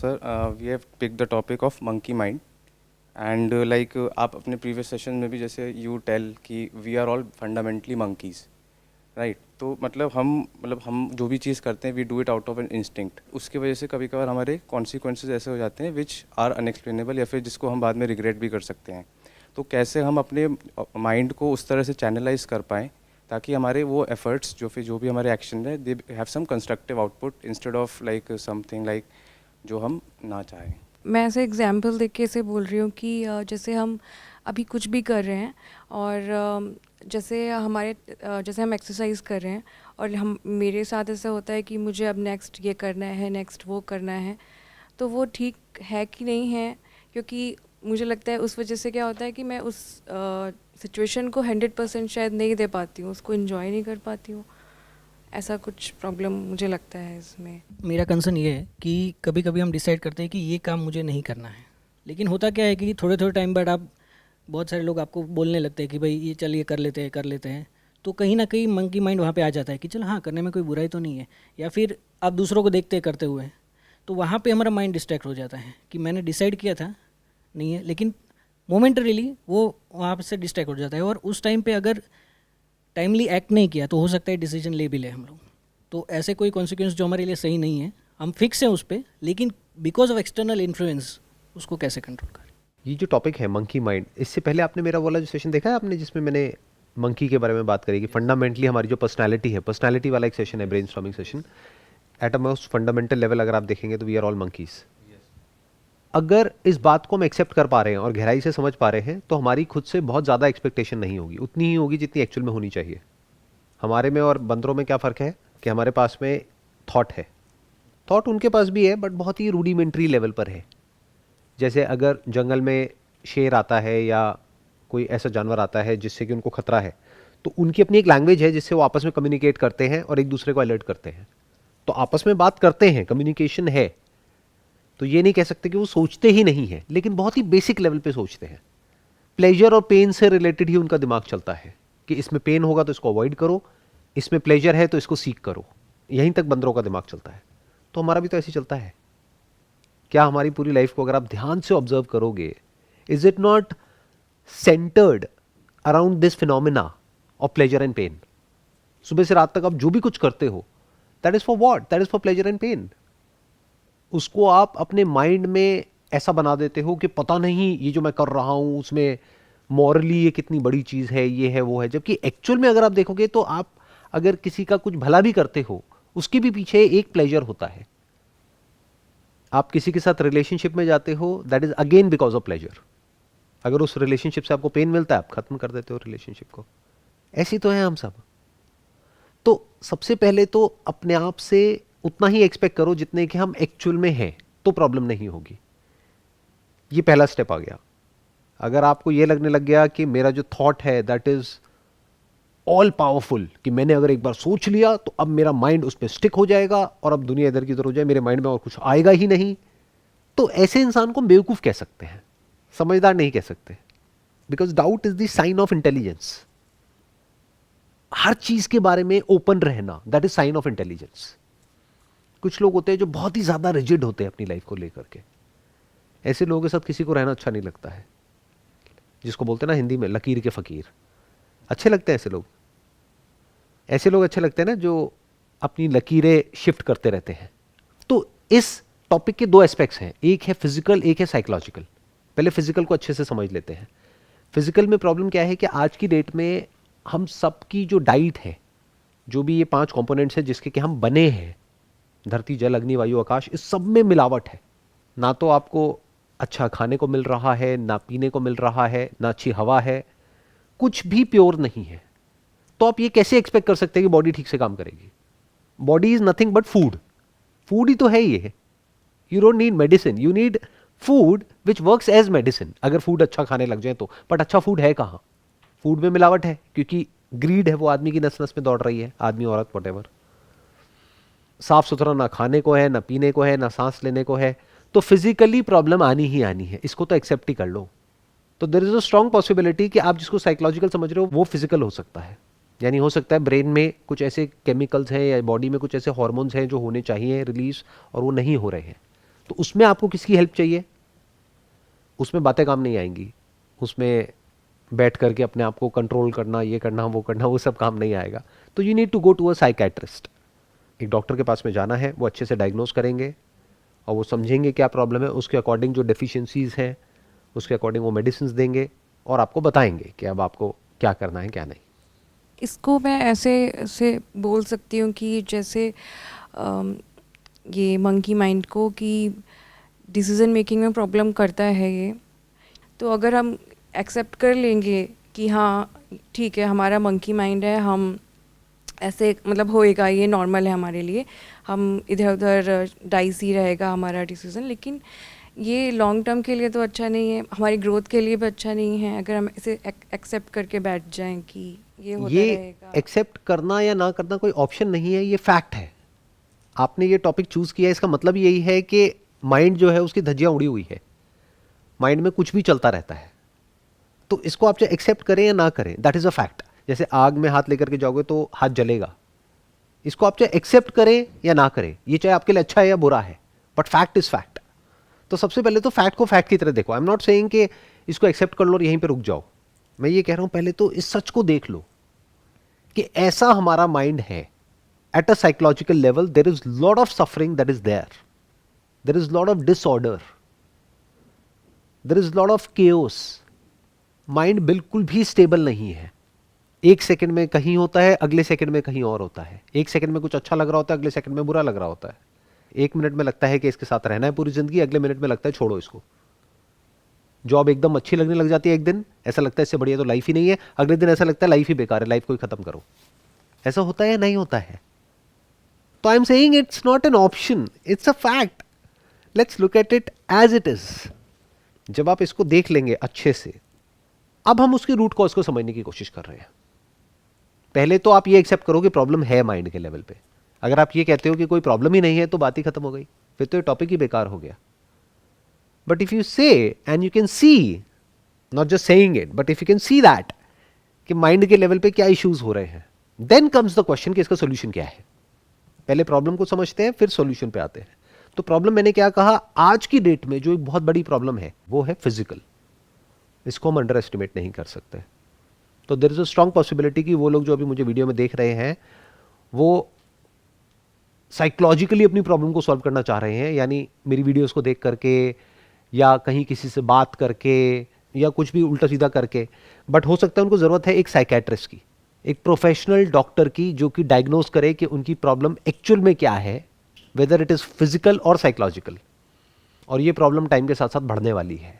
Sir we have pick the topic of monkey mind and like आप अपने previous session में भी जैसे यू टेल कि we are all fundamentally monkeys, right. तो मतलब हम जो भी चीज़ करते हैं we do it out of an instinct. उसकी वजह से कभी कभार हमारे कॉन्सिक्वेंसेज ऐसे हो जाते हैं विच आर अनएक्सप्लेनेबल, या फिर जिसको हम बाद में रिग्रेट भी कर सकते हैं। तो कैसे हम अपने माइंड को उस तरह से चैनलाइज कर पाएँ ताकि हमारे वो एफर्ट्स जो भी हमारे एक्शन है they have some constructive output instead of like something like जो हम ना चाहें। मैं ऐसे एग्जाम्पल देख के ऐसे बोल रही हूँ कि जैसे हम अभी कुछ भी कर रहे हैं और जैसे हम एक्सरसाइज कर रहे हैं और हम मेरे साथ ऐसा होता है कि मुझे अब नेक्स्ट ये करना है, नेक्स्ट वो करना है, तो वो ठीक है कि नहीं है, क्योंकि मुझे लगता है उस वजह से क्या होता है कि मैं उस सिचुएशन को 100% शायद नहीं दे पाती हूँ, उसको इन्जॉय नहीं कर पाती हूँ। ऐसा कुछ प्रॉब्लम मुझे लगता है इसमें। मेरा कंसर्न ये है कि कभी कभी हम डिसाइड करते हैं कि ये काम मुझे नहीं करना है, लेकिन होता क्या है कि थोड़े थोड़े टाइम बाद आप बहुत सारे लोग आपको बोलने लगते हैं कि भाई ये चल ये कर लेते हैं, तो कहीं ना कहीं मंकी माइंड वहाँ पे आ जाता है कि चल हाँ करने में कोई बुराई तो नहीं है। या फिर आप दूसरों को देखते करते हुए, तो वहाँ पे हमारा माइंड डिस्ट्रैक्ट हो जाता है कि मैंने डिसाइड किया था नहीं है, लेकिन मोमेंटरीली वो वहाँ से डिस्ट्रैक्ट हो जाता है। और उस टाइम पे अगर टाइमली एक्ट नहीं किया तो हो सकता है डिसीजन ले भी ले हम लोग। तो ऐसे कोई कॉन्सिक्वेंस जो हमारे लिए सही नहीं है, हम फिक्स हैं उस पर, लेकिन बिकॉज ऑफ एक्सटर्नल इन्फ्लुएंस उसको कैसे कंट्रोल करें। ये जो टॉपिक है मंकी माइंड, इससे पहले आपने मेरा वाला जो सेशन देखा है आपने, जिसमें मैंने मंकी के बारे में बात करी कि फंडामेंटली हमारी जो पर्सनालिटी है, पर्सनालिटी वाला एक सेशन है, brainstorming session. At a most fundamental level अगर आप देखेंगे तो वी आर ऑल मंकीज। अगर इस बात को हम एक्सेप्ट कर पा रहे हैं और गहराई से समझ पा रहे हैं तो हमारी खुद से बहुत ज़्यादा एक्सपेक्टेशन नहीं होगी, उतनी ही होगी जितनी एक्चुअल में होनी चाहिए। हमारे में और बंदरों में क्या फ़र्क है कि हमारे पास में थॉट है, थॉट उनके पास भी है बट बहुत ही रूडिमेंट्री लेवल पर है। जैसे अगर जंगल में शेर आता है या कोई ऐसा जानवर आता है जिससे कि उनको खतरा है, तो उनकी अपनी एक लैंग्वेज है जिससे वो आपस में कम्युनिकेट करते हैं और एक दूसरे को अलर्ट करते हैं। तो आपस में बात करते हैं, कम्युनिकेशन है, तो ये नहीं कह सकते कि वो सोचते ही नहीं है, लेकिन बहुत ही बेसिक लेवल पे सोचते हैं। प्लेजर और पेन से रिलेटेड ही उनका दिमाग चलता है कि इसमें पेन होगा तो इसको अवॉइड करो, इसमें प्लेजर है तो इसको सीख करो। यहीं तक बंदरों का दिमाग चलता है। तो हमारा भी तो ऐसे ही चलता है। क्या हमारी पूरी लाइफ को अगर आप ध्यान से ऑब्जर्व करोगे, is it not centered around this phenomena of pleasure and pain? सुबह से रात तक आप जो भी कुछ करते हो, that is for what? That is for pleasure and pain. उसको आप अपने माइंड में ऐसा बना देते हो कि पता नहीं ये जो मैं कर रहा हूं उसमें मॉरली ये कितनी बड़ी चीज है, ये है वो है। जबकि एक्चुअल में अगर आप देखोगे तो आप अगर किसी का कुछ भला भी करते हो, उसके भी पीछे एक प्लेजर होता है। आप किसी के साथ रिलेशनशिप में जाते हो, that is again because of pleasure. अगर उस रिलेशनशिप से आपको पेन मिलता है, आप खत्म कर देते हो रिलेशनशिप को। ऐसी तो है हम सब। तो सबसे पहले तो अपने आप से उतना ही एक्सपेक्ट करो जितने कि हम एक्चुअल में हैं, तो प्रॉब्लम नहीं होगी। ये पहला स्टेप आ गया। अगर आपको ये लगने लग गया कि मेरा जो थॉट है दैट इज ऑल पावरफुल, कि मैंने अगर एक बार सोच लिया तो अब मेरा माइंड उस पर स्टिक हो जाएगा और अब दुनिया इधर की उधर हो जाए, मेरे माइंड में और कुछ आएगा ही नहीं, तो ऐसे इंसान को बेवकूफ कह सकते हैं, समझदार नहीं कह सकते। Because doubt is the sign of intelligence. हर चीज के बारे में ओपन रहना, that is sign of intelligence. कुछ लोग होते हैं जो बहुत ही ज्यादा रिजिड होते हैं अपनी लाइफ को लेकर के। ऐसे लोगों के साथ किसी को रहना अच्छा नहीं लगता है, जिसको बोलते हैं ना हिंदी में लकीर के फकीर। अच्छे लगते हैं ऐसे लोग। ऐसे लोग अच्छे लगते हैं ना जो अपनी लकीरें शिफ्ट करते रहते हैं। तो इस टॉपिक के दो एस्पेक्ट्स हैं, एक है फिजिकल, एक है साइकोलॉजिकल। पहले फिजिकल को अच्छे से समझ लेते हैं। फिजिकल में प्रॉब्लम क्या है कि आज की डेट में हम सबकी जो डाइट है, जो भी ये 5 कंपोनेंट्स है जिसके कि हम बने हैं, धरती जल अग्नि वायु आकाश, इस सब में मिलावट है। ना तो आपको अच्छा खाने को मिल रहा है, ना पीने को मिल रहा है, ना अच्छी हवा है, कुछ भी प्योर नहीं है। तो आप ये कैसे एक्सपेक्ट कर सकते हैं कि बॉडी ठीक से काम करेगी? Body is nothing but food. Food ही तो है ये। You don't need medicine, you need food which works as medicine. अगर फूड अच्छा खाने लग जाए तो। बट अच्छा फूड है कहां? फूड में मिलावट है, क्योंकि ग्रीड है, वो आदमी की नस नस में दौड़ रही है, आदमी औरत वॉटेवर। साफ सुथरा ना खाने को है, ना पीने को है, ना सांस लेने को है। तो फिजिकली प्रॉब्लम आनी ही आनी है, इसको तो एक्सेप्ट ही कर लो। तो there is a strong possibility कि आप जिसको साइकोलॉजिकल समझ रहे हो वो फिजिकल हो सकता है। यानी हो सकता है ब्रेन में कुछ ऐसे केमिकल्स हैं या बॉडी में कुछ ऐसे हार्मोन्स हैं जो होने चाहिए रिलीज, और वो नहीं हो रहे हैं। तो उसमें आपको किसकी हेल्प चाहिए? उसमें बातें काम नहीं आएंगी, उसमें बैठ करके अपने आप को कंट्रोल करना, ये करना वो करना, वो सब काम नहीं आएगा। तो you need to go to a psychiatrist. एक डॉक्टर के पास में जाना है, वो अच्छे से डायग्नोस करेंगे और वो समझेंगे क्या प्रॉब्लम है, उसके अकॉर्डिंग जो डेफिशिएंसीज हैं उसके अकॉर्डिंग वो मेडिसिन देंगे और आपको बताएंगे कि अब आपको क्या करना है क्या नहीं। इसको मैं ऐसे ऐसे बोल सकती हूँ कि जैसे ये मंकी माइंड को कि डिसीजन मेकिंग में प्रॉब्लम करता है ये, तो अगर हम एक्सेप्ट कर लेंगे कि हाँ ठीक है हमारा मंकी माइंड है, हम ऐसे मतलब होएगा, ये नॉर्मल है हमारे लिए, हम इधर उधर डाइस ही रहेगा हमारा डिसीजन, लेकिन ये लॉन्ग टर्म के लिए तो अच्छा नहीं है, हमारी ग्रोथ के लिए भी अच्छा नहीं है अगर हम इसे एक्सेप्ट करके बैठ जाएं कि ये होता ये रहेगा। एक्सेप्ट करना या ना करना कोई ऑप्शन नहीं है, ये फैक्ट है। आपने ये टॉपिक चूज किया, इसका मतलब यही है कि माइंड जो है उसकी धज्जियां उड़ी हुई है, माइंड में कुछ भी चलता रहता है। तो इसको आप चाहे एक्सेप्ट करें या ना करें, दैट इज अ फैक्ट। जैसे आग में हाथ लेकर के जाओगे तो हाथ जलेगा, इसको आप चाहे एक्सेप्ट करें या ना करें, ये चाहे आपके लिए अच्छा है या बुरा है, बट फैक्ट इज फैक्ट। तो सबसे पहले तो फैक्ट को फैक्ट की तरह देखो। आई एम नॉट सेइंग कि इसको एक्सेप्ट कर लो और यहीं पे रुक जाओ। मैं ये कह रहा हूं पहले तो इस सच को देख लो कि ऐसा हमारा माइंड है। At a psychological level there is lot of suffering that is there is lot of disorder, there is lot of chaos. Mind बिल्कुल भी स्टेबल नहीं है। एक सेकंड में कहीं होता है, अगले सेकंड में कहीं और होता है। एक सेकंड में कुछ अच्छा लग रहा होता है, अगले सेकंड में बुरा लग रहा होता है। एक मिनट में लगता है कि इसके साथ रहना है पूरी जिंदगी, अगले मिनट में लगता है छोड़ो इसको। जॉब एकदम अच्छी लगने लग जाती है, एक दिन ऐसा लगता है इससे बढ़िया तो लाइफ ही नहीं है, अगले दिन ऐसा लगता है लाइफ ही बेकार है, लाइफ को ही खत्म करो। ऐसा होता है या नहीं होता है? तो I am saying it's not an option, it's a fact. Let's look at it as it is. जब आप इसको देख लेंगे अच्छे से, अब हम उसकी रूट कॉज को समझने की कोशिश कर रहे हैं। पहले तो आप ये एक्सेप्ट करो कि प्रॉब्लम है माइंड के लेवल पे। अगर आप ये कहते हो कि कोई प्रॉब्लम ही नहीं है तो बात ही खत्म हो गई, फिर तो ये टॉपिक ही बेकार हो गया। बट इफ यू से and you can see, not just saying it, but if you can see that कि माइंड के लेवल पे क्या इश्यूज हो रहे हैं, देन कम्स द क्वेश्चन कि इसका सोल्यूशन क्या है। पहले प्रॉब्लम को समझते हैं, फिर सोल्यूशन पे आते हैं। तो प्रॉब्लम मैंने क्या कहा, आज की डेट में जो एक बहुत बड़ी प्रॉब्लम है वो है फिजिकल। इसको हम अंडर एस्टिमेट नहीं कर सकते। तो there is a strong possibility कि वो लोग जो अभी मुझे वीडियो में देख रहे हैं वो साइकोलॉजिकली अपनी प्रॉब्लम को सॉल्व करना चाह रहे हैं, यानी मेरी वीडियोस को देख करके या कहीं किसी से बात करके या कुछ भी उल्टा सीधा करके। बट हो सकता है उनको ज़रूरत है एक साइकेट्रिस्ट की, एक प्रोफेशनल डॉक्टर की, जो कि डायग्नोस करे कि उनकी प्रॉब्लम एक्चुअल में क्या है, वेदर इट इज़ फिजिकल और साइकोलॉजिकल। और ये प्रॉब्लम टाइम के साथ साथ बढ़ने वाली है,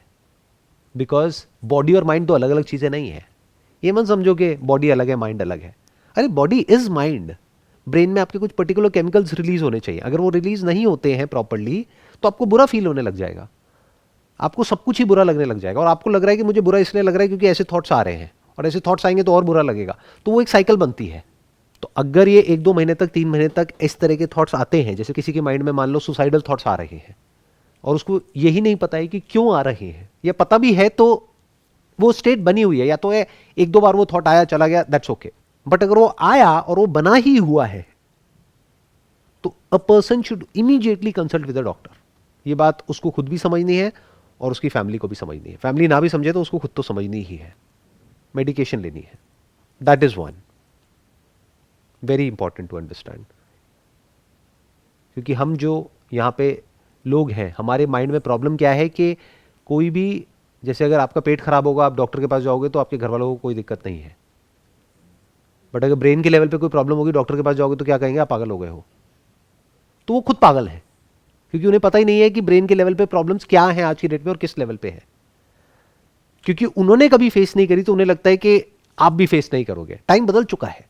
बिकॉज बॉडी और माइंड दो अलग अलग चीज़ें नहीं है। ये मत समझो कि बॉडी अलग है माइंड अलग है। अरे बॉडी इज माइंड। ब्रेन में आपके कुछ पर्टिकुलर केमिकल्स रिलीज होने चाहिए, अगर वो रिलीज नहीं होते हैं प्रॉपर्ली तो आपको बुरा फील होने लग जाएगा, आपको सब कुछ ही बुरा लगने लग जाएगा। और आपको लग रहा है कि मुझे बुरा इसलिए लग रहा है क्योंकि ऐसे थॉट्स आ रहे हैं, और ऐसे थॉट्स आएंगे तो और बुरा लगेगा, तो वो एक साइकिल बनती है। तो अगर ये 1-2 महीने तक 3 महीने तक इस तरह के थॉट्स आते हैं, जैसे किसी के माइंड में मान लो सुसाइडल थॉट्स आ रहे हैं और उसको यही नहीं पता है कि क्यों आ रहे हैं, या पता भी है तो वो स्टेट बनी हुई है, या तो है 1-2 बार वो थॉट आया चला गया, दैट्स ओके। बट अगर वो आया और वो बना ही हुआ है तो a person should immediately consult with a doctor. ये बात उसको खुद भी समझनी है और उसकी फैमिली को भी समझनी है। फैमिली ना भी समझे तो उसको खुद तो समझनी ही है, मेडिकेशन लेनी है। That is one very important to understand. क्योंकि हम जो यहाँ पे लोग हैं, हमारे माइंड में प्रॉब्लम क्या है कि कोई भी, जैसे अगर आपका पेट खराब होगा आप डॉक्टर के पास जाओगे तो आपके घर वालों को कोई दिक्कत नहीं है, बट अगर ब्रेन के लेवल पे कोई प्रॉब्लम होगी डॉक्टर के पास जाओगे तो क्या कहेंगे, आप पागल हो गए हो। तो वो खुद पागल है, क्योंकि उन्हें पता ही नहीं है कि ब्रेन के लेवल पे प्रॉब्लम्स क्या हैं आज की डेट में और किस लेवल पे है। क्योंकि उन्होंने कभी फेस नहीं करी तो उन्हें लगता है कि आप भी फेस नहीं करोगे। टाइम बदल चुका है।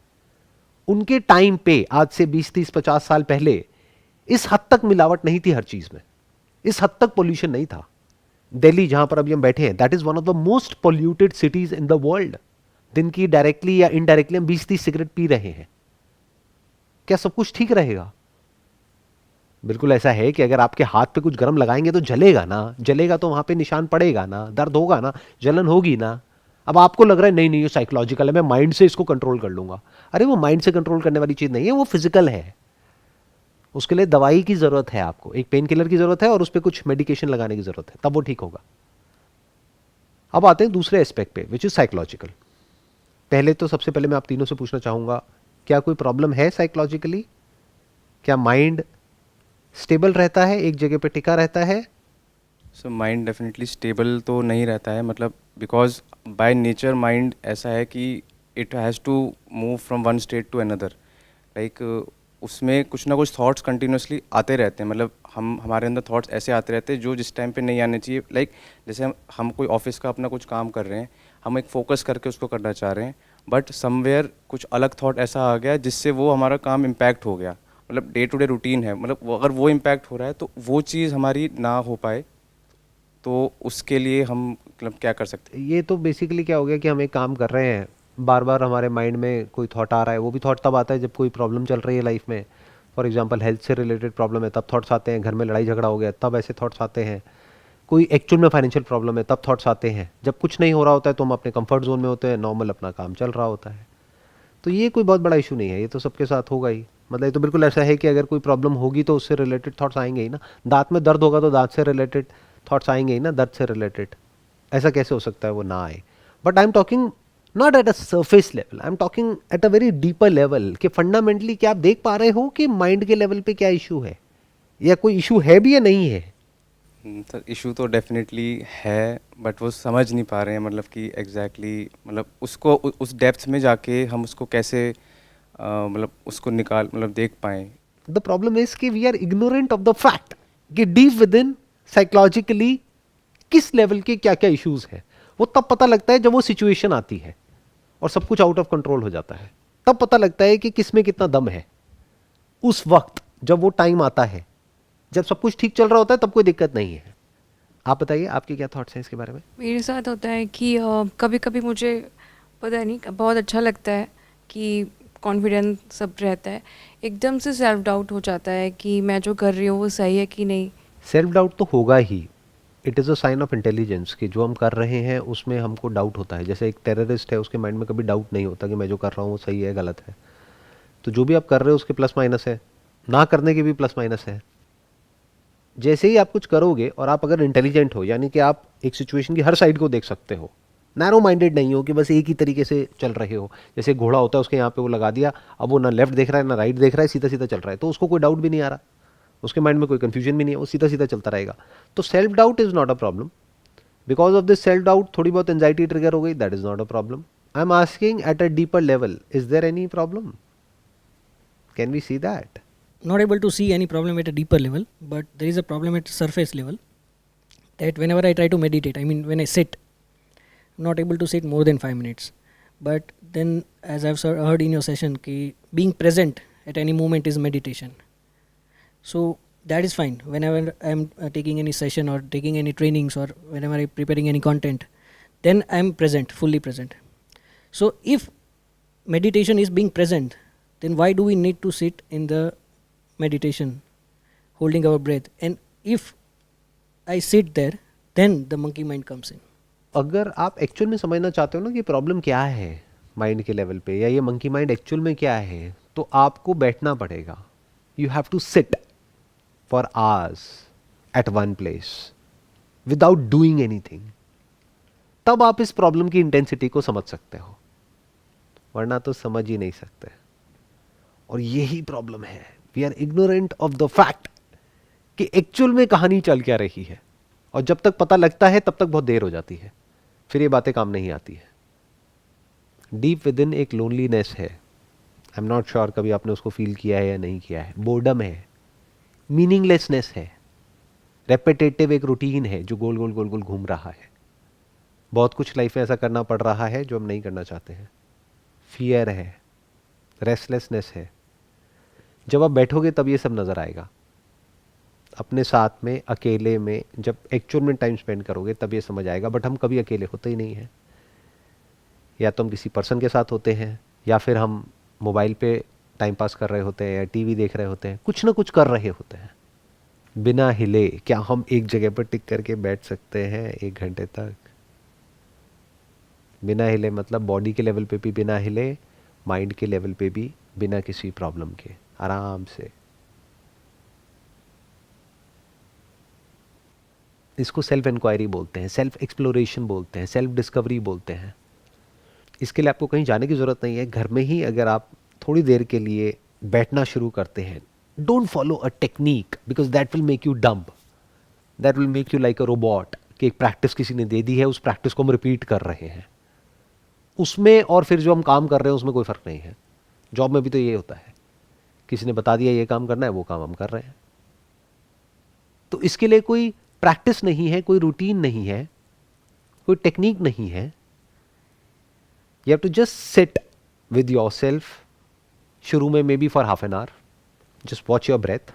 उनके टाइम पे आज से 20-30-50 साल पहले इस हद तक मिलावट नहीं थी हर चीज में, इस हद तक पोल्यूशन नहीं था। दिल्ली जहां पर अभी हम बैठे हैं, that is one of the most polluted cities in the world. दिन की डायरेक्टली या इनडायरेक्टली हम 20-30 सिगरेट पी रहे हैं। क्या सब कुछ ठीक रहेगा? बिल्कुल ऐसा है कि अगर आपके हाथ पे कुछ गर्म लगाएंगे तो जलेगा ना, जलेगा तो वहां पे निशान पड़ेगा ना, दर्द होगा ना, जलन होगी ना। अब आपको लग रहा है नहीं नहीं ये साइकोलॉजिकल है, मैं माइंड से इसको कंट्रोल कर लूंगा। अरे वो माइंड से कंट्रोल करने वाली चीज नहीं है, वो फिजिकल है। उसके लिए दवाई की ज़रूरत है, आपको एक पेन किलर की ज़रूरत है और उस पर कुछ मेडिकेशन लगाने की ज़रूरत है, तब वो ठीक होगा। अब आते हैं दूसरे एस्पेक्ट पे, विच इज़ साइकोलॉजिकल। पहले तो सबसे पहले मैं आप तीनों से पूछना चाहूँगा, क्या कोई प्रॉब्लम है साइकोलॉजिकली? क्या माइंड स्टेबल रहता है, एक जगह पे टिका रहता है? सो माइंड डेफिनेटली स्टेबल तो नहीं रहता है, मतलब बिकॉज बाय नेचर माइंड ऐसा है कि it has to move from one state to another. Like उसमें कुछ ना कुछ थॉट्स कंटिन्यूसली आते रहते हैं, मतलब हमारे अंदर थॉट्स ऐसे आते रहते हैं जो जिस टाइम पे नहीं आने चाहिए। लाइक जैसे हम कोई ऑफिस का अपना कुछ काम कर रहे हैं, हम एक फोकस करके उसको करना चाह रहे हैं, बट समवेयर कुछ अलग थॉट ऐसा आ गया जिससे वो हमारा काम इम्पैक्ट हो गया। मतलब डे टू डे रूटीन है, मतलब अगर वो इम्पैक्ट हो रहा है तो वो चीज़ हमारी ना हो पाए, तो उसके लिए हम मतलब क्या कर सकते हैं। ये तो बेसिकली क्या हो गया कि हम एक काम कर रहे हैं, बार बार हमारे माइंड में कोई थॉट आ रहा है, वो भी थॉट तब आता है जब कोई प्रॉब्लम चल रही है लाइफ में। फॉर एग्जांपल हेल्थ से रिलेटेड प्रॉब्लम है तब थॉट्स आते हैं, घर में लड़ाई झगड़ा हो गया तब ऐसे थॉट्स आते हैं, कोई एक्चुअल में फाइनेंशियल प्रॉब्लम है तब थॉट्स आते हैं। जब कुछ नहीं हो रहा होता है तो हम अपने कंफर्ट जोन में होते हैं, नॉर्मल अपना काम चल रहा होता है। तो ये कोई बहुत बड़ा इशू नहीं है, ये तो सबके साथ होगा ही। मतलब ये तो बिल्कुल ऐसा है कि अगर कोई प्रॉब्लम होगी तो उससे रिलेटेड थॉट्स आएंगे ही ना। दांत में दर्द होगा तो दांत से रिलेटेड थॉट्स आएंगे ही ना, दर्द से रिलेटेड। ऐसा कैसे हो सकता है वो ना आए? But I am talking not at a surface level, I am talking at a very deeper level, कि फंडामेंटली क्या आप देख पा रहे हो कि माइंड के लेवल पे क्या इशू है, या कोई इशू है भी या नहीं है? सर इशू तो डेफिनेटली है, बट वो समझ नहीं पा रहे हैं, मतलब कि एग्जैक्टली मतलब उसको उस डेप्थ में जाके हम उसको कैसे मतलब उसको निकाल मतलब देख पाएँ। द प्रॉब्लम इज कि we are ignorant of the fact कि डीप विद इन साइकोलॉजिकली किस लेवल के क्या क्या इश्यूज है। वो तब पता लगता है जब वो सिचुएशन आती है और सब कुछ आउट ऑफ कंट्रोल हो जाता है, तब पता लगता है कि किस में कितना दम है। उस वक्त जब वो टाइम आता है, जब सब कुछ ठीक चल रहा होता है, तब कोई दिक्कत नहीं है। आप बताइए, आपके क्या थॉट्स हैं इसके बारे में? मेरे साथ होता है कि कभी कभी मुझे पता नहीं बहुत अच्छा लगता है कि कॉन्फिडेंस सब रहता है, एकदम से सेल्फ डाउट हो जाता है कि मैं जो कर रही हूँ वो सही है कि नहीं। सेल्फ डाउट तो होगा ही। It is a sign of intelligence कि जो हम कर रहे हैं उसमें हमको डाउट होता है। जैसे एक टेररिस्ट है, उसके माइंड में कभी डाउट नहीं होता कि मैं जो कर रहा हूँ वो सही है गलत है। तो जो भी आप कर रहे हो उसके प्लस माइनस है, ना करने के भी प्लस माइनस है। जैसे ही आप कुछ करोगे और आप अगर इंटेलिजेंट हो, यानी कि आप एक सिचुएशन की हर साइड को देख सकते हो, नैरो माइंडेड नहीं हो कि बस एक ही तरीके से चल रहे हो। जैसे घोड़ा होता है, उसके यहाँ पे वो लगा दिया, अब वो ना लेफ्ट देख रहा है ना राइट देख रहा है, सीधा सीधा चल रहा है, तो उसको कोई डाउट भी नहीं आ रहा, उसके माइंड में कोई कंफ्यूजन भी नहीं है, वो सीधा सीधा चलता रहेगा। तो self doubt is not a problem. Because of this self doubt थोड़ी बहुत एंजाइटी ट्रिगर हो गई, that is not a problem. I am asking at a deeper level, is there any problem? Can we see that? Not able to see any problem at a deeper level, but there is a problem at surface level, that whenever I try to meditate, I mean when I sit, not able to sit more than 5 minutes. But then, as I've heard in your session, ki being present at any moment is meditation. So that is fine. Whenever I'm taking any session or taking any trainings, or whenever I'm preparing any content, then I'm present, fully present. So if meditation is being present, then why do we need to sit in the meditation holding our breath? And if I sit there, then the monkey mind comes in. अगर आप actual में समझना चाहते हो ना कि problem क्या है माइंड के लेवल पे, या ये मंकी माइंड एक्चुअल में क्या है, तो आपको बैठना पड़ेगा। You have to sit for hours at one place without doing anything. तब आप इस प्रॉब्लम की इंटेंसिटी को समझ सकते हो, वरना तो समझ ही नहीं सकते। और यही प्रॉब्लम है, we are ignorant of the fact कि एक्चुअल में कहानी चल क्या रही है। और जब तक पता लगता है तब तक बहुत देर हो जाती है, फिर ये बातें काम नहीं आती है। डीप विद इन एक लोनलीनेस है, आई एम नॉट श्योर कभी आपने उसको फील किया है या नहीं किया है। बोर्डम है, मीनिंगलेसनेस है, रेपिटेटिव एक रूटीन है जो गोल गोल गोल गोल घूम रहा है। बहुत कुछ लाइफ में ऐसा करना पड़ रहा है जो हम नहीं करना चाहते हैं। फियर है, रेस्टलेसनेस है। जब आप बैठोगे तब ये सब नज़र आएगा अपने साथ में, अकेले में। जब एक्चुअल में टाइम स्पेंड करोगे तब ये समझ आएगा। बट हम कभी अकेले होते ही नहीं हैं, या तो हम किसी पर्सन के साथ होते हैं, या फिर हम मोबाइल पे टाइम पास कर रहे होते हैं, या टीवी देख रहे होते हैं, कुछ ना कुछ कर रहे होते हैं बिना हिले। क्या हम एक जगह पर टिक करके बैठ सकते हैं 1 घंटे तक बिना हिले? मतलब बॉडी के लेवल पे भी बिना हिले, माइंड के लेवल पे भी बिना किसी प्रॉब्लम के, आराम से। इसको सेल्फ इंक्वायरी बोलते हैं, सेल्फ एक्सप्लोरेशन बोलते हैं, सेल्फ डिस्कवरी बोलते हैं। इसके लिए आपको कहीं जाने की ज़रूरत नहीं है। घर में ही अगर आप थोड़ी देर के लिए बैठना शुरू करते हैं, don't follow a technique because that will make you dumb, that will make you like a robot, कि एक प्रैक्टिस किसी ने दे दी है, उस प्रैक्टिस को हम रिपीट कर रहे हैं। उसमें और फिर जो हम काम कर रहे हैं उसमें कोई फ़र्क नहीं है। जॉब में भी तो ये होता है, किसी ने बता दिया ये काम करना है, वो काम हम कर रहे हैं। तो इसके लिए कोई प्रैक्टिस नहीं है, कोई रूटीन नहीं है, कोई टेक्निक नहीं है। You have to just sit with yourself. शुरू में maybe for half an hour, just watch your breath,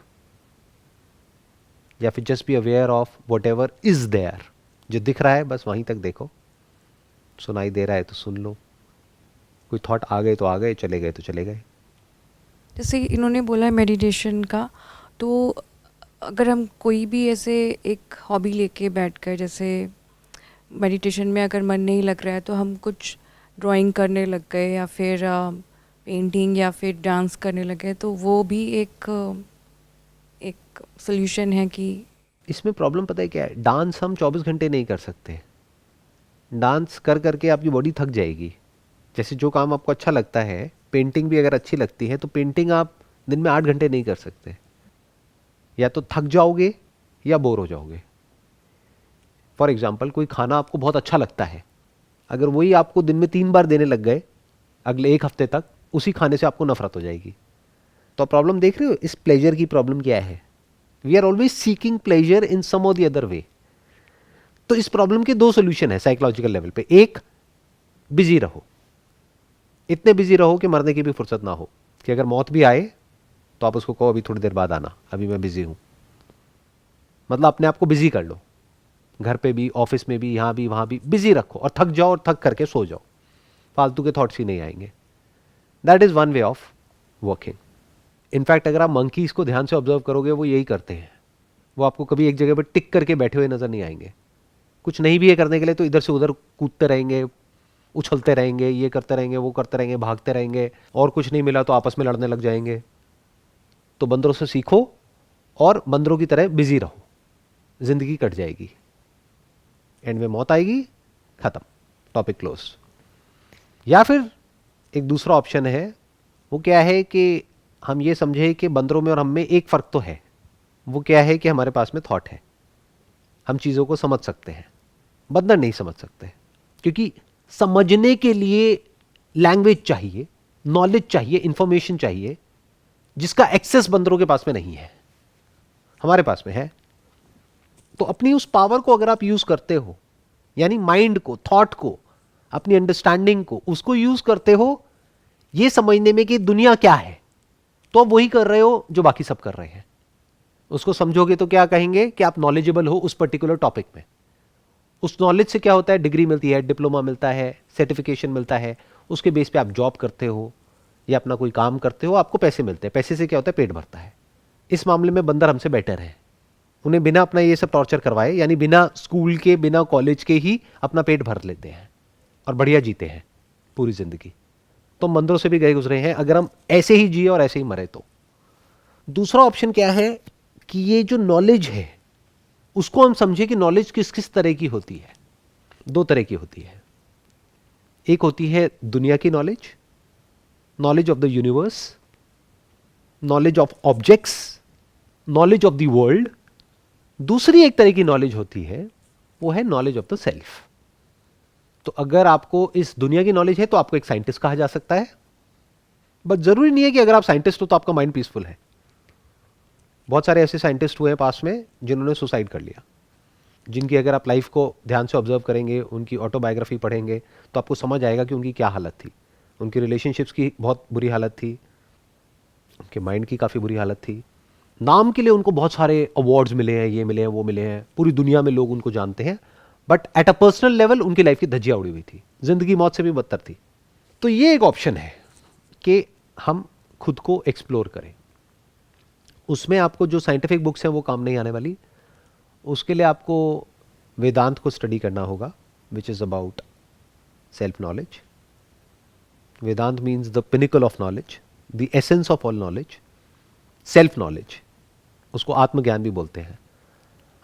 या फिर just be aware of whatever is there. जो दिख रहा है बस वहीं तक देखो, सुनाई दे रहा है तो सुन लो, कोई थॉट आ गए तो आ गए, चले गए तो चले गए। जैसे इन्होंने बोला है मेडिटेशन का, तो अगर हम कोई भी ऐसे एक हॉबी लेके बैठ कर, जैसे मेडिटेशन में अगर मन नहीं लग रहा है तो हम कुछ ड्राइंग करने लग गए या फिर पेंटिंग या फिर डांस करने लग गए, तो वो भी एक सोल्यूशन है कि इसमें प्रॉब्लम पता है क्या है, डांस हम 24 घंटे नहीं कर सकते। डांस कर करके आपकी बॉडी थक जाएगी। जैसे जो काम आपको अच्छा लगता है, पेंटिंग भी अगर अच्छी लगती है तो पेंटिंग आप दिन में 8 घंटे नहीं कर सकते, या तो थक जाओगे या बोर हो जाओगे। फॉर एग्जाम्पल, कोई खाना आपको बहुत अच्छा लगता है, अगर वही आपको दिन में 3 बार देने लग गए अगले 1 हफ्ते तक, उसी खाने से आपको नफरत हो जाएगी। तो आप प्रॉब्लम देख रहे हो, इस प्लेजर की प्रॉब्लम क्या है? We are always seeking pleasure in some और द अदर वे। तो इस प्रॉब्लम के 2 सोल्यूशन है साइकोलॉजिकल लेवल पे। एक, बिजी रहो, इतने बिजी रहो कि मरने की भी फुर्सत ना हो, कि अगर मौत भी आए तो आप उसको कहो अभी थोड़ी देर बाद आना, अभी मैं बिजी हूं। मतलब अपने आप को बिजी कर लो, घर पे भी, ऑफिस में भी, यहां भी, वहां भी बिजी रखो, और थक जाओ और थक करके सो जाओ, फालतू के थॉट्स ही नहीं आएंगे। That is one way of working. In fact अगर आप मंकीज को ध्यान से ऑब्जर्व करोगे, वो यही करते हैं। वो आपको कभी एक जगह पर टिक करके बैठे हुए नजर नहीं आएंगे। कुछ नहीं भी है करने के लिए तो इधर से उधर कूदते रहेंगे, उछलते रहेंगे, ये करते रहेंगे, वो करते रहेंगे, भागते रहेंगे, और कुछ नहीं मिला तो आपस में लड़ने लग जाएंगे। तो बंदरों से सीखो और बंदरों की तरह बिजी रहो, जिंदगी कट जाएगी, एंड में मौत आएगी, खत्म, टॉपिक क्लोज। या फिर एक दूसरा ऑप्शन है, वो क्या है कि हम ये समझे कि बंदरों में और हम में एक फ़र्क तो है। वो क्या है कि हमारे पास में थॉट है, हम चीज़ों को समझ सकते हैं, बंदर नहीं समझ सकते, क्योंकि समझने के लिए लैंग्वेज चाहिए, नॉलेज चाहिए, इंफॉर्मेशन चाहिए, जिसका एक्सेस बंदरों के पास में नहीं है, हमारे पास में है। तो अपनी उस पावर को अगर आप यूज करते हो, यानी माइंड को, थॉट को, अपनी अंडरस्टैंडिंग को, उसको यूज करते हो ये समझने में कि दुनिया क्या है, तो आप वही कर रहे हो जो बाकी सब कर रहे हैं। उसको समझोगे तो क्या कहेंगे कि आप नॉलेजेबल हो उस पर्टिकुलर टॉपिक में। उस नॉलेज से क्या होता है, डिग्री मिलती है, डिप्लोमा मिलता है, सर्टिफिकेशन मिलता है, उसके बेस पे आप जॉब करते हो या अपना कोई काम करते हो, आपको पैसे मिलते हैं। पैसे से क्या होता है, पेट भरता है। इस मामले में बंदर हमसे बेटर है। उन्हें बिना अपना ये सब टॉर्चर करवाए, यानी बिना स्कूल के, बिना कॉलेज के ही अपना पेट भर लेते हैं और बढ़िया जीते हैं पूरी जिंदगी। तो हम बंदरों से भी गए गुजरे हैं, अगर हम ऐसे ही जिए और ऐसे ही मरे तो। दूसरा ऑप्शन क्या है कि ये जो नॉलेज है उसको हम समझे कि नॉलेज किस किस तरह की होती है। 2 तरह की होती है। एक होती है दुनिया की knowledge, knowledge of the universe, knowledge of objects, knowledge of the world. दूसरी एक तरह की नॉलेज होती है, वो है नॉलेज ऑफ द सेल्फ। तो अगर आपको इस दुनिया की नॉलेज है तो आपको एक साइंटिस्ट कहा जा सकता है, बट जरूरी नहीं है कि अगर आप साइंटिस्ट हो तो आपका माइंड पीसफुल है। बहुत सारे ऐसे साइंटिस्ट हुए हैं पास में जिन्होंने सुसाइड कर लिया, जिनकी अगर आप लाइफ को ध्यान से ऑब्जर्व करेंगे, उनकी ऑटोबायोग्राफी पढ़ेंगे तो आपको समझ आएगा कि उनकी क्या हालत थी। उनकी रिलेशनशिप्स की बहुत बुरी हालत थी, उनके माइंड की काफ़ी बुरी हालत थी। नाम के लिए उनको बहुत सारे अवार्ड्स मिले हैं, ये मिले हैं, वो मिले हैं, पूरी दुनिया में लोग उनको जानते हैं, but at a personal level उनकी लाइफ की धज्जियां उड़ी हुई थी, जिंदगी मौत से भी बदतर थी। तो ये एक ऑप्शन है कि हम खुद को एक्सप्लोर करें। उसमें आपको जो साइंटिफिक बुक्स हैं वो काम नहीं आने वाली। उसके लिए आपको वेदांत को स्टडी करना होगा, which is about self knowledge. Vedanta means the pinnacle of knowledge, the essence of all knowledge, self knowledge. उसको आत्मज्ञान भी बोलते हैं।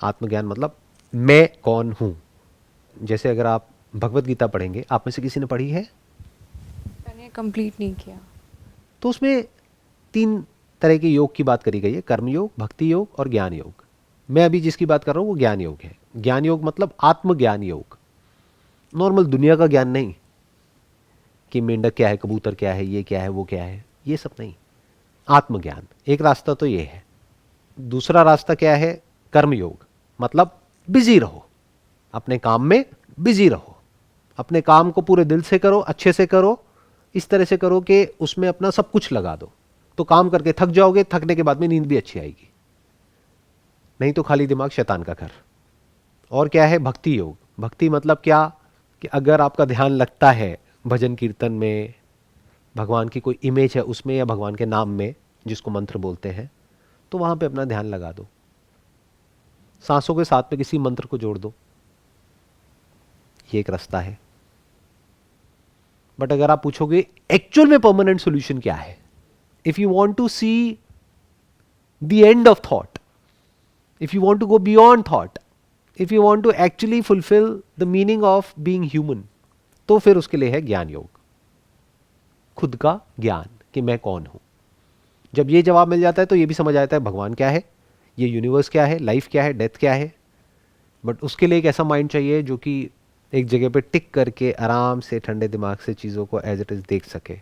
आत्मज्ञान मतलब मैं कौन हूँ, जैसे अगर आप भगवत गीता पढ़ेंगे, आप में से किसी ने पढ़ी है? मैंने कंप्लीट नहीं किया। तो उसमें 3 तरह के योग की बात करी गई है, कर्म योग, भक्ति योग और ज्ञान योग। मैं अभी जिसकी बात कर रहा हूँ वो ज्ञान योग है। ज्ञान योग मतलब आत्मज्ञान योग, नॉर्मल दुनिया का ज्ञान नहीं कि मेंढक क्या है, कबूतर क्या है, ये क्या है, वो क्या है, ये सब नहीं। आत्मज्ञान एक रास्ता तो ये है। दूसरा रास्ता क्या है? कर्म योग, मतलब बिजी रहो, अपने काम में बिजी रहो, अपने काम को पूरे दिल से करो, अच्छे से करो, इस तरह से करो कि उसमें अपना सब कुछ लगा दो। तो काम करके थक जाओगे, थकने के बाद में नींद भी अच्छी आएगी, नहीं तो खाली दिमाग शैतान का घर। और क्या है? भक्ति योग। भक्ति मतलब क्या कि अगर आपका ध्यान लगता है भजन कीर्तन में, भगवान की कोई इमेज है उसमें या भगवान के नाम में जिसको मंत्र बोलते हैं, तो वहां पे अपना ध्यान लगा दो, सांसों के साथ में किसी मंत्र को जोड़ दो, ये एक रास्ता है। बट अगर आप पूछोगे एक्चुअल में परमानेंट सॉल्यूशन क्या है, if you want to see the end of thought, if you want to go beyond thought, if you want to actually fulfil the meaning of being human, तो फिर उसके लिए है ज्ञान योग, खुद का ज्ञान कि मैं कौन हूं। जब ये जवाब मिल जाता है तो ये भी समझ आता है भगवान क्या है, ये यूनिवर्स क्या है, लाइफ क्या है, डेथ क्या है। बट उसके लिए एक ऐसा माइंड चाहिए जो कि एक जगह पे टिक करके आराम से ठंडे दिमाग से चीज़ों को एज इट इज़ देख सके।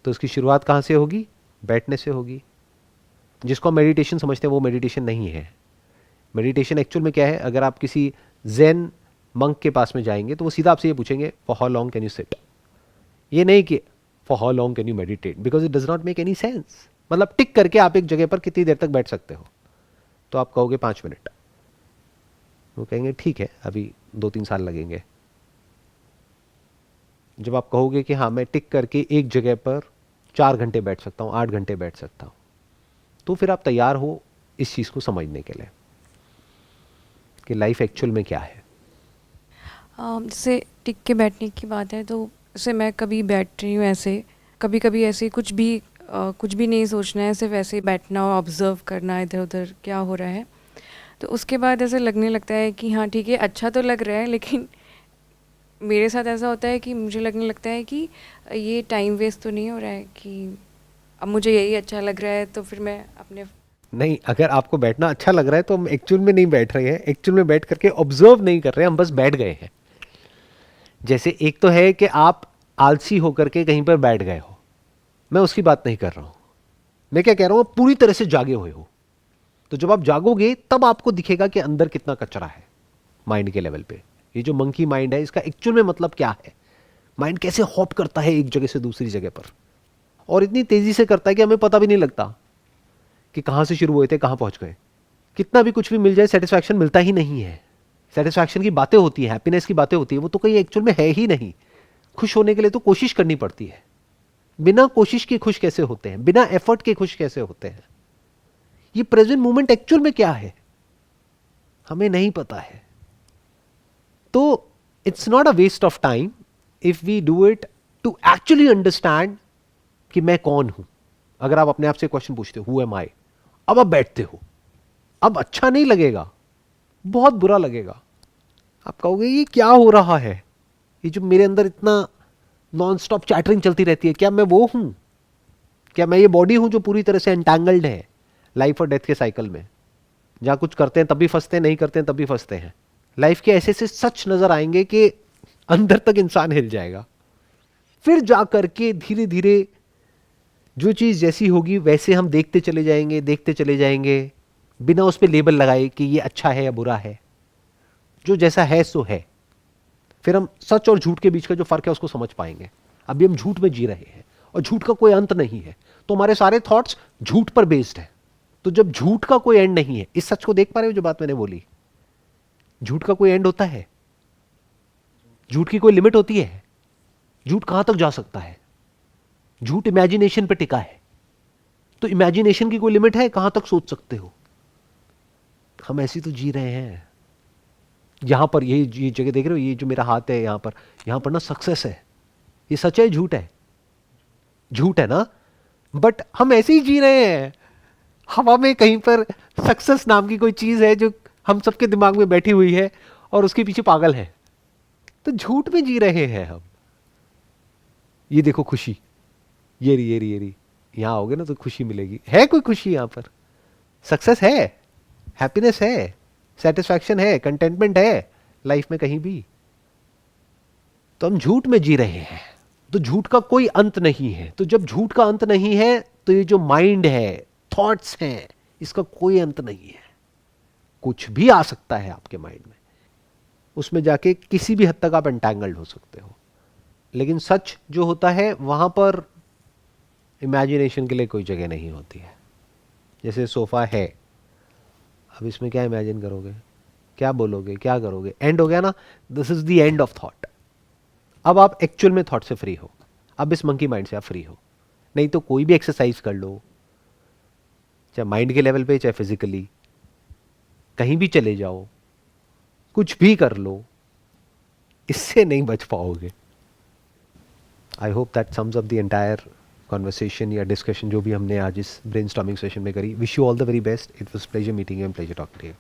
तो उसकी शुरुआत कहाँ से होगी? बैठने से होगी। जिसको हम मेडिटेशन समझते हैं वो मेडिटेशन नहीं है। मेडिटेशन एक्चुअल में क्या है? अगर आप किसी ज़ेन मंक के पास में जाएंगे तो वो सीधा आपसे ये पूछेंगे, for how long can you sit. ये नहीं कि for how long can you meditate, because it does not make any sense. मतलब टिक करके आप एक जगह पर कितनी देर तक बैठ सकते हो? तो आप कहोगे 5 मिनट, वो कहेंगे ठीक है अभी 2-3 साल लगेंगे। जब आप कहोगे कि हाँ मैं टिक करके एक जगह पर 4 घंटे बैठ सकता हूँ, 8 घंटे बैठ सकता हूँ, तो फिर आप तैयार हो इस चीज़ को समझने के लिए कि लाइफ एक्चुअल में क्या है। जैसे टिक के बैठने की बात है, तो जैसे मैं कभी बैठ रही हूँ ऐसे, कभी कभी ऐसे कुछ भी नहीं सोचना है, सिर्फ ऐसे ही बैठना और ऑब्ज़र्व करना इधर उधर क्या हो रहा है। तो उसके बाद ऐसे लगने लगता है कि हाँ ठीक है, अच्छा तो लग रहा है, लेकिन मेरे साथ ऐसा होता है कि मुझे लगने लगता है कि ये टाइम वेस्ट तो नहीं हो रहा है, कि अब मुझे यही अच्छा लग रहा है, तो फिर मैं अपने नहीं, अगर आपको बैठना अच्छा लग रहा है तो हम एक्चुअल में नहीं बैठ रहे हैं, एक्चुअल में बैठ करके ऑब्जर्व नहीं कर रहे हैं, हम बस बैठ गए हैं। जैसे एक तो है कि आप आलसी होकर के कहीं पर बैठ गए हो, मैं उसकी बात नहीं कर रहा हूं। मैं क्या कह रहा हूं, पूरी तरह से जागे हुए हो। तो जब आप जागोगे तब आपको दिखेगा कि अंदर कितना कचरा है माइंड के लेवल पे। ये जो मंकी माइंड है इसका एक्चुअल में मतलब क्या है, माइंड कैसे हॉप करता है एक जगह से दूसरी जगह पर, और इतनी तेजी से करता है कि हमें पता भी नहीं लगता कि कहां से शुरू हुए थे कहां पहुंच गए। कितना भी कुछ भी मिल जाए सेटिस्फैक्शन मिलता ही नहीं है। सेटिस्फैक्शन की बातें होती है, हैप्पीनेस की बातें होती है, वो तो कहीं एक्चुअल में है ही नहीं। खुश होने के लिए तो कोशिश करनी पड़ती है। बिना कोशिश के खुश कैसे होते हैं, बिना एफर्ट के खुश कैसे होते हैं? ये प्रेजेंट मोमेंट एक्चुअल में क्या है हमें नहीं पता है। तो it's not a waste of time if we do it to actually understand कि मैं कौन हूं। अगर आप अपने आप से क्वेश्चन पूछते हो, हु एम आई, अब आप बैठते हो, अब अच्छा नहीं लगेगा, बहुत बुरा लगेगा। आप कहोगे ये क्या हो रहा है, ये जो मेरे अंदर इतना नॉन स्टॉप चैटरिंग चलती रहती है, क्या मैं वो हूं? क्या मैं ये बॉडी हूं जो पूरी तरह से एंटैंगल्ड है लाइफ और डेथ के साइकिल में, जहां कुछ करते हैं तब भी फंसते हैं, नहीं करते हैं तब भी फंसते हैं। लाइफ के ऐसे से सच नजर आएंगे कि अंदर तक इंसान हिल जाएगा। फिर जा करके धीरे धीरे जो चीज जैसी होगी वैसे हम देखते चले जाएंगे, देखते चले जाएंगे, बिना उस पर लेबल लगाए कि ये अच्छा है या बुरा है। जो जैसा है सो है। फिर हम सच और झूठ के बीच का जो फर्क है उसको समझ पाएंगे। अभी हम झूठ में जी रहे हैं और झूठ का कोई अंत नहीं है, तो हमारे सारे थॉट्स झूठ पर बेस्ड है। तो जब झूठ का कोई एंड नहीं है, इस सच को देख पा रहे हो जो बात मैंने बोली, झूठ का कोई एंड होता है? झूठ की कोई लिमिट होती है? झूठ कहां तक जा सकता है? झूठ इमेजिनेशन पे टिका है, तो इमेजिनेशन की कोई लिमिट है? कहां तक सोच सकते हो? हम ऐसी तो जी रहे हैं। यहां पर ये जगह देख रहे हो, ये जो मेरा हाथ है यहां पर ना सक्सेस है। ये सच है झूठ है? झूठ है ना। बट हम ऐसे ही जी रहे हैं। हवा में कहीं पर सक्सेस नाम की कोई चीज है जो हम सबके दिमाग में बैठी हुई है और उसके पीछे पागल है। तो झूठ में जी रहे हैं हम। ये देखो खुशी, ये रही, ये रही, ये रही, यहां आओगे ना तो खुशी मिलेगी। है कोई खुशी यहां पर? सक्सेस है, हैप्पीनेस है, सेटिस्फैक्शन है, कंटेंटमेंट है लाइफ में कहीं भी? तो हम झूठ में जी रहे हैं। तो झूठ का कोई अंत नहीं है। तो जब झूठ का अंत नहीं है तो ये जो माइंड है, थॉट्स हैं, इसका कोई अंत नहीं है। कुछ भी आ सकता है आपके माइंड में, उसमें जाके किसी भी हद तक आप एंटैंगल्ड हो सकते हो। लेकिन सच जो होता है वहां पर इमेजिनेशन के लिए कोई जगह नहीं होती है। जैसे सोफा है, अब इसमें क्या इमेजिन करोगे, क्या बोलोगे, क्या करोगे? एंड हो गया ना, this is the end of thought. अब आप एक्चुअल में थॉट से फ्री हो, अब इस मंकी माइंड से आप फ्री हो। नहीं तो कोई भी एक्सरसाइज कर लो, चाहे माइंड के लेवल पे चाहे फिजिकली, कहीं भी चले जाओ, कुछ भी कर लो, इससे नहीं बच पाओगे। I hope that sums up the entire conversation या डिस्कशन जो भी हमने आज इस ब्रेनस्टॉर्मिंग सेशन में करी। Wish you all the very best. It was pleasure meeting you and pleasure talking to you.